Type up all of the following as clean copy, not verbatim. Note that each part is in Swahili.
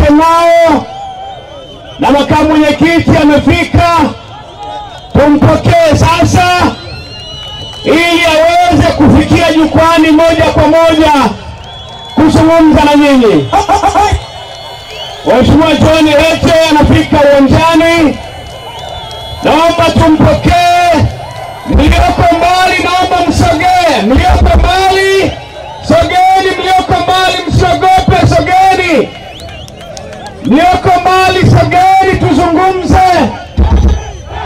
tuko nao na makamu mwenyekiti amefika. Tumpokee sasa ili aweze kufikia jukwani moja kwa moja kuzungumza na nyinyi. Mheshimiwa John Heche anafika uwanjani. Naomba tumpokee. Mlioko mbali naomba msogee. Mlioko mbali sogeni, mlioko mbali msiogope, sogeni. Mlioko mbali sogeni tuzungumze.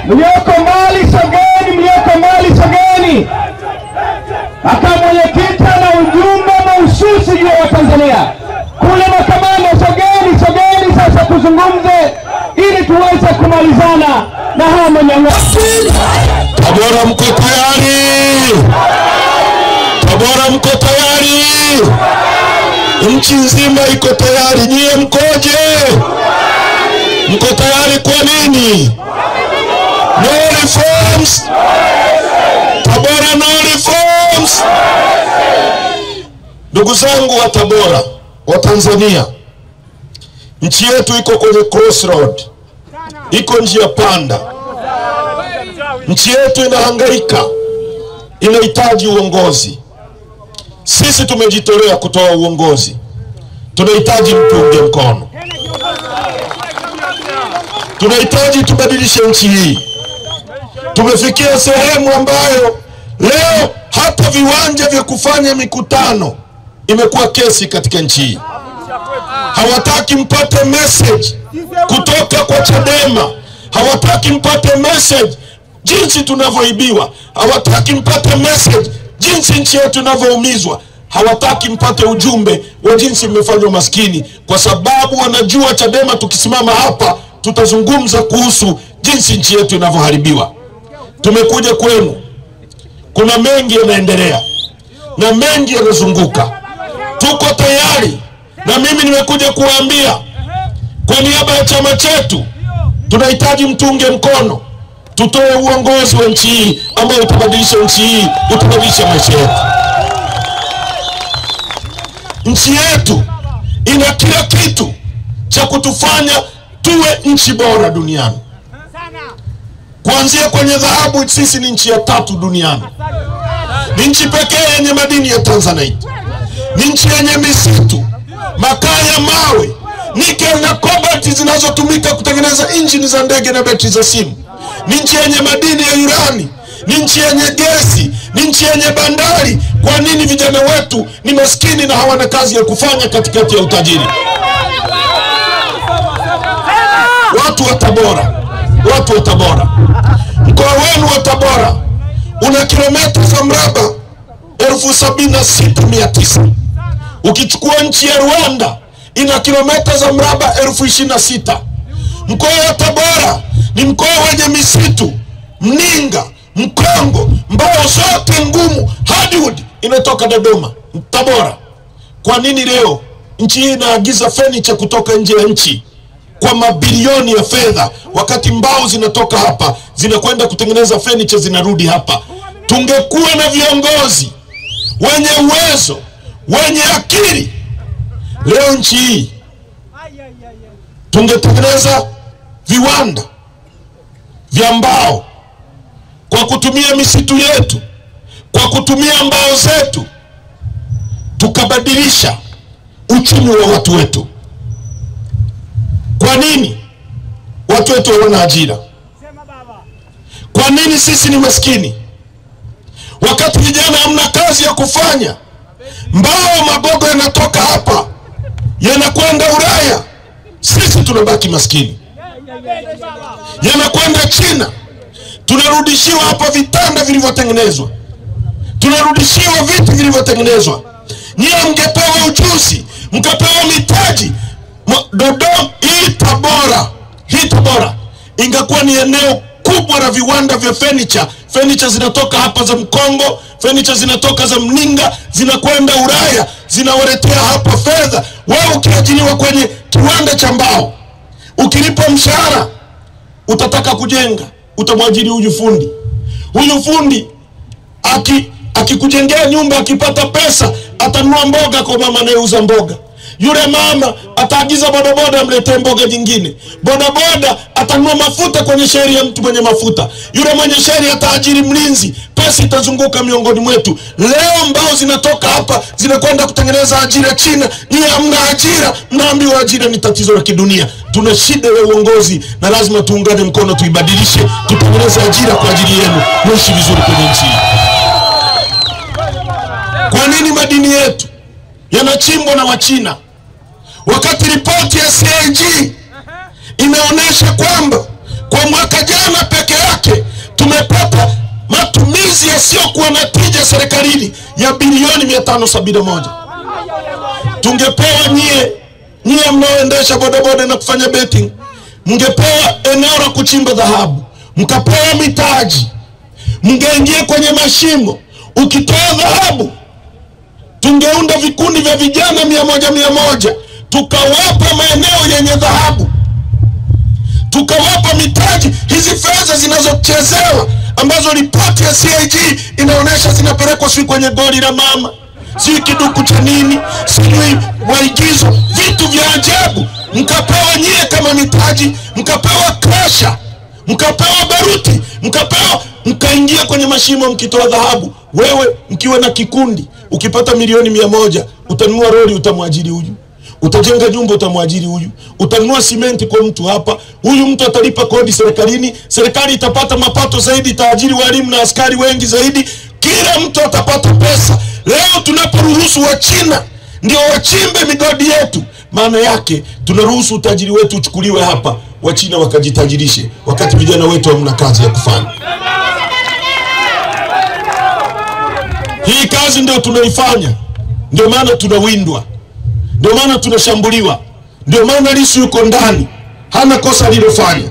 Mlioko mbali sogeni, mlioko mbali sogeni. Makamu mwenyekiti na ujumbe mahususi juu ya Tanzania. Kule makamano sogeni sasa tuzungumze ili tuweze kumalizana na haya manyang'anyiro. Tabora mko tayari? Tabora mko tayari? Nchi nzima iko tayari. Nyie mkoje? Mko tayari kwa nini? No reforms. Tabora no reforms. Ndugu zangu wa Tabora, wa Tanzania, nchi yetu iko kwenye crossroad. Iko njia panda. Nchi yetu inahangaika, inahitaji uongozi. Sisi tumejitolea kutoa uongozi. Tunahitaji mtuunge mkono. Tunahitaji tubadilishe nchi hii. Tumefikia sehemu ambayo leo hata viwanja vya kufanya mikutano imekuwa kesi katika nchi hii. Hawataki mpate message kutoka kwa Chadema. Hawataki mpate message jinsi tunavyoibiwa. Hawataki mpate message jinsi nchi yetu inavyoumizwa. Hawataki mpate ujumbe wa jinsi mmefanywa maskini, kwa sababu wanajua Chadema tukisimama hapa tutazungumza kuhusu jinsi nchi yetu inavyoharibiwa. Tumekuja kwenu. Kuna mengi yanaendelea na mengi yanazunguka. Tuko tayari, na mimi nimekuja kuwaambia kwa niaba ya chama chetu tunahitaji mtunge mkono. Tutoe uongozi wa nchi hii ambao utabadilisha nchi hii, utabadilisha maisha yetu. Nchi yetu ina kila kitu cha kutufanya tuwe nchi bora duniani. Kuanzia kwenye dhahabu, sisi ni nchi ya 3 duniani. Ni nchi pekee yenye madini ya Tanzanite. Ni nchi yenye misitu, makaa ya mawe, nickel na cobalt zinazotumika kutengeneza injini za ndege na betri za simu. Ni nchi yenye madini ya urani. Ni nchi yenye gesi. Ni nchi yenye bandari. Kwa nini vijana wetu ni maskini na hawana kazi ya kufanya katikati ya utajiri? Watu wa Tabora, watu wa Tabora, mkoa wenu wa Tabora una kilomita za mraba 76,900. Ukichukua nchi ya Rwanda ina kilomita za mraba 26,000. Mkoa wa Tabora ni mkoa wenye misitu, mninga, mkongo, mbao zote ngumu, hardwood inatoka Dodoma. Tabora. Kwa nini leo nchi hii inaagiza furniture kutoka nje ya nchi kwa mabilioni ya fedha, wakati mbao zinatoka hapa zinakwenda kutengeneza furniture zinarudi hapa? Tungekuwa na viongozi wenye uwezo, wenye akili, leo nchi hii tungetengeneza viwanda vya mbao kwa kutumia misitu yetu, kwa kutumia mbao zetu, tukabadilisha uchumi wa watu wetu. Kwa nini watu wetu hawana ajira? Kwa nini sisi ni maskini? Wakati vijana hamna kazi ya kufanya. Mbao magogo yanatoka hapa yanakwenda Ulaya, sisi tunabaki maskini. Yanakwenda China, tunarudishiwa hapa vitanda vilivyotengenezwa, tunarudishiwa vitu vilivyotengenezwa. Nyie mngepewa ujuzi, mkapewa mitaji. Dodoma hii Tabora ingekuwa ni eneo kubwa la viwanda vya furniture. Furniture zinatoka hapa za Mkongo, furniture zinatoka za Mninga, zinakwenda Ulaya, zinawaletea hapa fedha. Wewe ukiajiriwa kwenye kiwanda cha mbao, ukilipa mshahara, utataka kujenga, utamwajiri huyu fundi. Huyu fundi akikujengea nyumba, akipata pesa atanunua mboga kwa mama anayeuza mboga. Yule mama ataagiza bodaboda amletee mboga nyingine. Bodaboda atanunua mafuta kwenye sheri ya mtu mwenye mafuta. Yule mwenye sheri ataajiri mlinzi. Pesa itazunguka miongoni mwetu. Leo mbao zinatoka hapa zinakwenda kutengeneza ajira China. Nyie hamna ajira, mnaambiwa ajira ni tatizo la kidunia. Tuna shida ya uongozi na lazima tuungane mkono tuibadilishe, tutengeneze ajira kwa ajili yenu, muishi vizuri kwenye nchi. Kwa nini madini yetu yanachimbwa na Wachina wakati ripoti ya CAG imeonyesha kwamba kwa mwaka jana peke yake tumepata matumizi yasiyokuwa na tija serikalini ya bilioni 571? Tungepewa nyie mnaoendesha bodaboda na kufanya betting, mngepewa eneo la kuchimba dhahabu, mkapewa mitaji, mngeingia kwenye mashimo. Ukitoa dhahabu, tungeunda vikundi vya vijana 100 tukawapa maeneo yenye dhahabu, tukawapa mitaji. Hizi fedha zinazochezewa ambazo ripoti ya CAG inaonyesha zinapelekwa si kwenye goli la mama, si kiduku cha nini, si waigizo, vitu vya ajabu. Mkapewa nyie kama mitaji, mkapewa kasha, mkapewa baruti, mkaingia kwenye mashimo mkitoa dhahabu. Wewe mkiwa na kikundi, ukipata milioni 100, utanunua lori, utamwajiri huyu. Utajenga nyumba, utamwajiri huyu. Utanunua simenti kwa mtu hapa, huyu mtu atalipa kodi serikalini, serikali itapata mapato zaidi, itaajiri walimu na askari wengi zaidi, kila mtu atapata pesa. Leo tunaporuhusu Wachina ndio wachimbe migodi yetu, maana yake tunaruhusu utajiri wetu uchukuliwe hapa, Wachina wakajitajirishe, wakati vijana wetu hamna kazi ya kufanya. Hii kazi ndio tunaifanya, ndio maana tunawindwa, ndio maana tunashambuliwa, ndio maana Lissu yuko ndani, hana kosa alilofanya.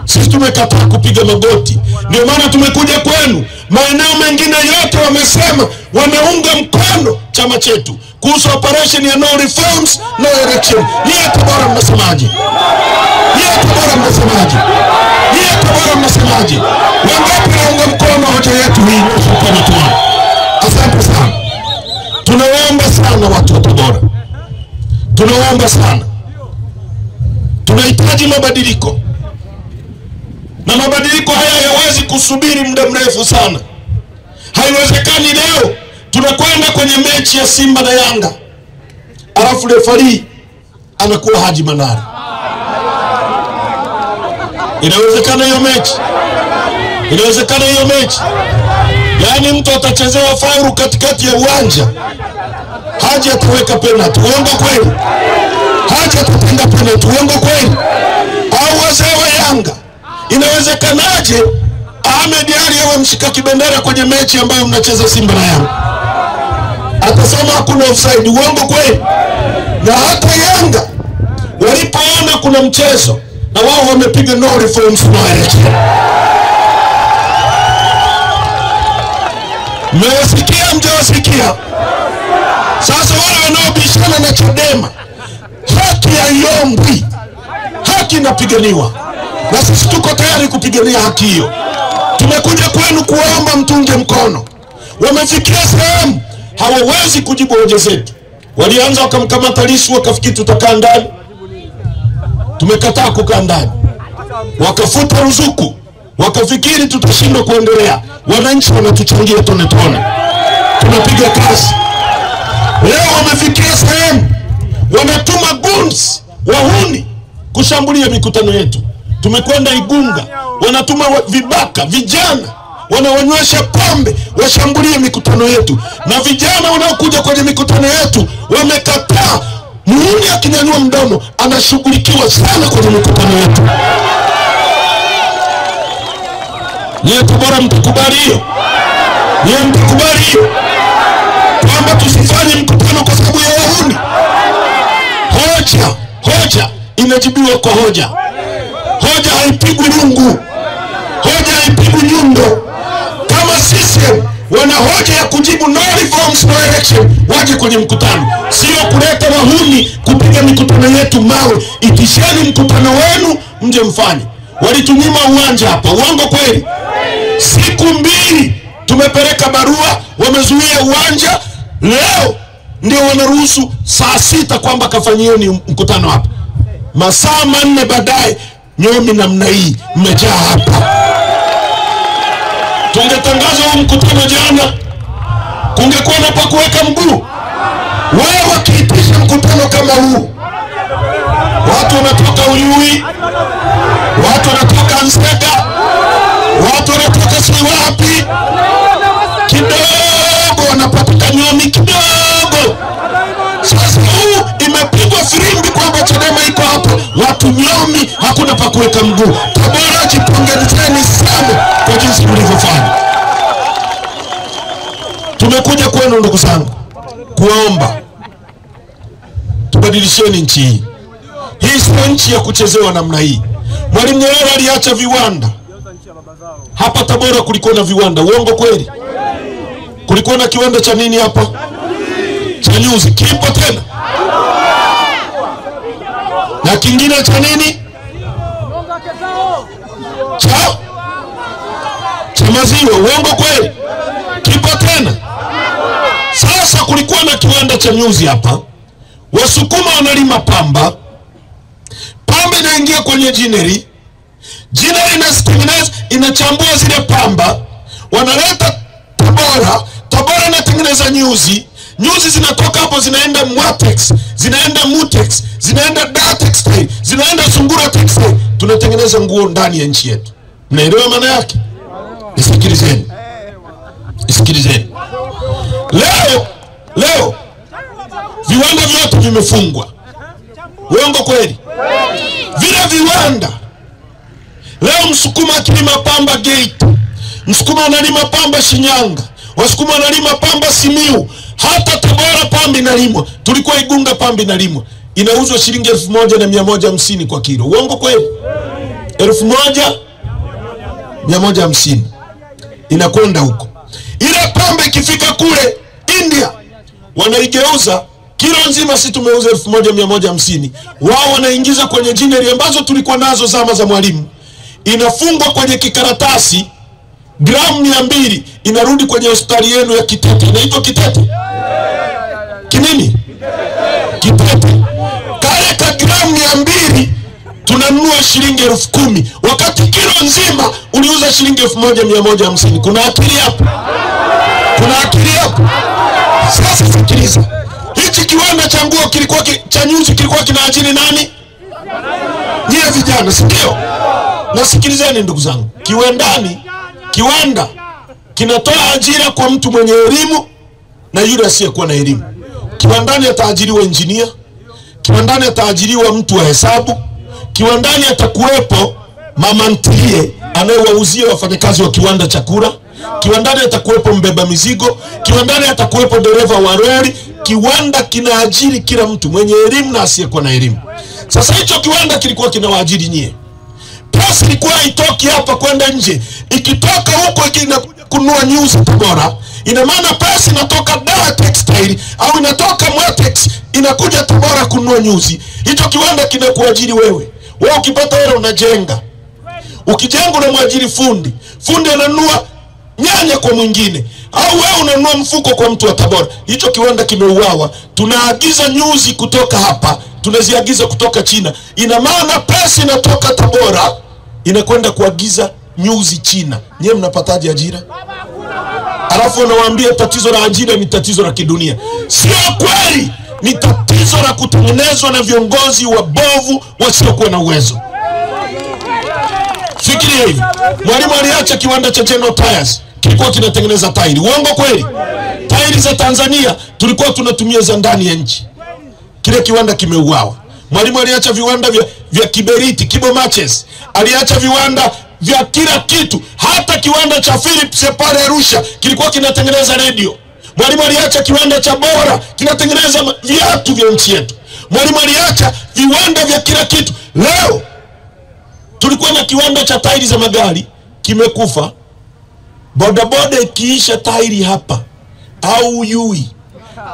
Sisi tumekataa kupiga magoti, ndio maana tumekuja kwenu. Maeneo mengine yote wamesema wanaunga mkono chama chetu kuhusu operation ya no reforms no election. Yeye Tabora mnasemaje? Yeye Tabora mnasemaje? Yeye Tabora mnasemaje? Wangapi wanaunga mkono hoja yetu hii? Asante sana. Tunaomba sana watu wa Tabora, tunaomba sana, tunahitaji mabadiliko, na mabadiliko haya hayawezi kusubiri muda mrefu sana. Haiwezekani leo tunakwenda kwenye mechi ya Simba na Yanga, alafu referee anakuwa Haji Manara. Inawezekana hiyo mechi? Inawezekana hiyo mechi? Yaani mtu atachezewa faulu katikati ya uwanja, Haji ataweka penalty. Uongo kweli? Haji atatenga penalty. Uongo kweli? Au wazee wa Yanga, inawezekanaje Ahmed Ali awe mshika kibendera kwenye mechi ambayo mnacheza Simba na Yanga? Atasema hakuna offside. Uongo kweli? Na hata Yanga walipoona kuna mchezo, na wao wamepiga no reforms no election. Mmewasikia mjawasikia? Sasa wale wanaobishana na Chadema, haki haiombwi, haki inapiganiwa, na sisi tuko tayari kupigania haki hiyo. Tumekuja kwenu kuomba mtunge mkono. Wamefikia sehemu hawawezi kujibu hoja zetu. Walianza wakamkamata Lissu, wakafikiri tutakaa ndani. Tumekataa kukaa ndani. Wakafuta ruzuku, wakafikiri tutashindwa kuendelea. Wananchi wanatuchangia tone tone, tunapiga kazi. Leo wamefikia sehemu wanatuma guns, wahuni, kushambulia mikutano yetu. Tumekwenda Igunga, wanatuma vibaka, vijana wanawanywesha pombe washambulie mikutano yetu, na vijana wanaokuja kwenye mikutano yetu wamekataa. Muhuni akinyanyua mdomo anashughulikiwa sana kwenye mikutano yetu. Nyie Tabora mtakubali hiyo? Nyie mtakubali hiyo? Kwamba tusifanye mkutano kwa sababu ya wahuni? Hoja inajibiwa kwa hoja. Hoja haipigwi lungu, hoja haipigwi nyundo. Kama CCM wana hoja ya kujibu no reforms no election, waje kwenye mkutano, sio kuleta wahuni kupiga mikutano yetu mawe. Itisheni mkutano wenu mje mfanye. Walitunyima uwanja hapa. Uongo kweli? Siku 2 tumepeleka barua, wamezuia uwanja. Leo ndio wanaruhusu saa 6 kwamba kafanyieni mkutano hapa. Masaa 4 baadaye nyomi namna hii mmejaa hapa. Tungetangaza huu mkutano jana, kungekuwa na pa kuweka mguu. Wewe wakiitisha mkutano kama huu, watu wanatoka Uyui, watu wanatoka Nzega, watu wanatoka Siwapi, kidogo wanapata nyomi kidogo. Sasa huu imepigwa firimbi kwamba Chadema iko hapa, watu nyomi, hakuna pa kuweka mguu. Tabora, jipongezeni sana kwa jinsi mlivyofanya. Tumekuja kwenu ndugu zangu kuomba tubadilisheni nchi hii. Hii sio nchi ya kuchezewa namna hii. Mwalimu Nyerere aliacha viwanda. Hapa Tabora kulikuwa na viwanda, uongo kweli? Kulikuwa na kiwanda cha nini hapa? Cha nyuzi. Kipo tena? Na kingine cha nini? Cha maziwa, uongo kweli? Kipo tena? Sasa kulikuwa na kiwanda cha nyuzi hapa. Wasukuma wanalima pamba. Pamba inaingia kwenye jineri. Jineri inatengeneza, inachambua zile pamba, wanaleta Tabora. Tabora inatengeneza nyuzi. Nyuzi zinatoka hapo zinaenda Mwatex, zinaenda Mutex, zinaenda Datex, zinaenda Sungura Textile. Tunatengeneza nguo ndani ya nchi yetu. Mnaelewa maana yake? Isikilizeni. Isikilizeni. Leo viwanda vyote vimefungwa. Uongo kweli? Vile viwanda. Leo Msukuma akilima pamba Geita, Msukuma analima pamba Shinyanga, Wasukuma analima pamba Simiu, hata Tabora pamba inalimwa. Tulikuwa Igunga pamba inalimwa. Inauzwa shilingi 1150 kwa kilo. Uongo kweli? 1150. Inakwenda huko. Ile pamba ikifika kule India wanaigeuza kilo nzima, si tumeuza 1150. Wao wanaingiza kwenye jineri ambazo tulikuwa nazo zama za Mwalimu. Inafungwa kwenye kikaratasi, gramu 200, inarudi kwenye hospitali yenu ya Kitete. Inaitwa Kitete? Kinini? Kitete. Kale ka gramu 200 tunanunua shilingi 10,000, wakati kilo nzima uliuza shilingi 1150. Kuna akili hapo? Kuna akili hapo? Sasa sikiliza. Hichi kiwanda cha nguo kilikuwa cha nyuzi kilikuwa kinaajiri nani? Nyie vijana, si ndio? Na sikilizeni ndugu zangu. Kiwanda kinatoa ajira kwa mtu mwenye elimu na yule asiyekuwa na elimu. Kiwandani ataajiriwa engineer, kiwandani ataajiriwa mtu wa hesabu, kiwandani atakuwepo mama ntilie anayewauzia wafanyakazi wa kiwanda chakula, kiwandani atakuwepo mbeba mizigo, kiwandani atakuwepo dereva wa lori. Kiwanda kinaajiri kila mtu mwenye elimu na asiyekuwa na elimu. Sasa hicho kiwanda kilikuwa kinawaajiri nyie. Pesa ilikuwa haitoki hapa kwenda nje. Ikitoka huko ikinakuja kununua nyuzi Tabora, ina maana pesa inatoka Dar Textile au inatoka Mwatex inakuja Tabora kununua nyuzi. Hicho kiwanda kinakuajiri wewe. Wewe ukipata hela unajenga. Ukijenga unamwajiri fundi. Fundi ananunua nyanya kwa mwingine. Au wewe unanunua mfuko kwa mtu wa Tabora. Hicho kiwanda kimeuawa. Tunaagiza nyuzi kutoka hapa, tunaziagiza kutoka China. Ina maana pesa inatoka Tabora inakwenda kuagiza nyuzi China. Nyie mnapataje ajira? Alafu wanawaambia tatizo la ajira ni tatizo la kidunia. Sio kweli, ni tatizo la kutengenezwa na viongozi wabovu wasiokuwa na uwezo. Fikiria hivi. Mwalimu aliacha kiwanda cha General Tyres, kilikuwa kinatengeneza tairi. Uongo kweli? Tairi za Tanzania tulikuwa tunatumia za ndani ya nchi. Kile kiwanda kimeuawa. Mwalimu aliacha viwanda vya kiberiti, Kibo Matches. Aliacha viwanda vya kila kitu. Hata kiwanda cha Philips pale Arusha kilikuwa kinatengeneza radio. Mwalimu aliacha kiwanda cha Bora kinatengeneza viatu vya nchi yetu. Mwalimu aliacha viwanda vya kila kitu. Leo tulikuwa na kiwanda cha tairi za magari, kimekufa. Bodaboda ikiisha tairi hapa au Uyui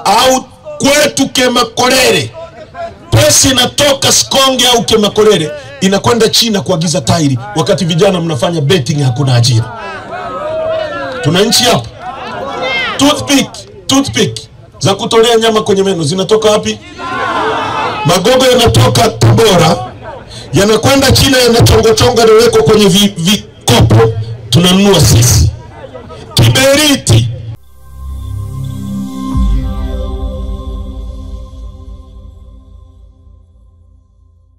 au kwetu Kemakolere, pesa inatoka Sikonge au Kemakolere inakwenda China kuagiza tairi, wakati vijana mnafanya betting, hakuna ajira. Tuna nchi hapa. Toothpick za kutolea nyama kwenye meno zinatoka wapi? Magogo yanatoka Tabora, yanakwenda China, yanachongochonga, yanawekwa kwenye vikopo, tunanunua sisi. Kiberiti